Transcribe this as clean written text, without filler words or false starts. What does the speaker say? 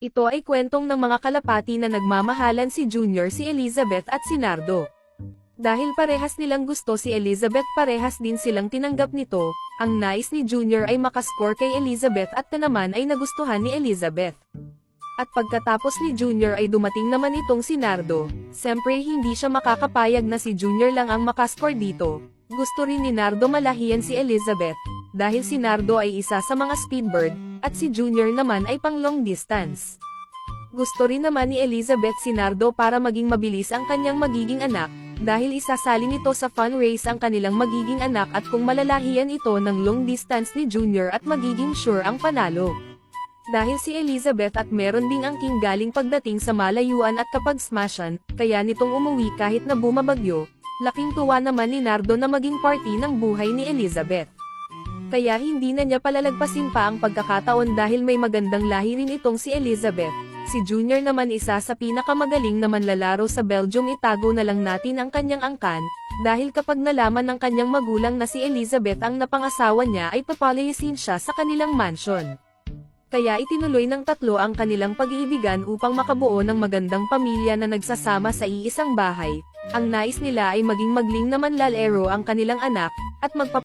Ito ay kwentong ng mga kalapati na nagmamahalan si Junior, si Elizabeth at si Nardo. Dahil parehas nilang gusto si Elizabeth, parehas din silang tinanggap nito. Ang nais ni Junior ay makascore kay Elizabeth at naman ay nagustuhan ni Elizabeth. At pagkatapos ni Junior ay dumating naman itong si Nardo. Siyempre hindi siya makakapayag na si Junior lang ang makascore dito. Gusto rin ni Nardo malahiyan si Elizabeth, dahil si Nardo ay isa sa mga speedbird, at si Junior naman ay pang long distance. Gusto rin naman ni Elizabeth si Nardo para maging mabilis ang kanyang magiging anak, dahil isasali nito sa fun race ang kanilang magiging anak at kung malalahian ito ng long distance ni Junior at magiging sure ang panalo. Dahil si Elizabeth at meron ding angking galing pagdating sa malayuan at kapag smashan, kaya nitong umuwi kahit na bumabagyo, laking tuwa naman ni Nardo na maging party ng buhay ni Elizabeth. Kaya hindi na niya palalagpasin pa ang pagkakataon dahil may magandang lahi rin itong si Elizabeth. Si Junior naman isa sa pinakamagaling na manlalaro sa Belgium, itago na lang natin ang kanyang angkan, dahil kapag nalaman ng kanyang magulang na si Elizabeth ang napangasawa niya ay papalayasin siya sa kanilang mansion. Kaya itinuloy ng tatlo ang kanilang pag-iibigan upang makabuo ng magandang pamilya na nagsasama sa iisang bahay. Ang nais nila ay maging magling na manlalaro ang kanilang anak, at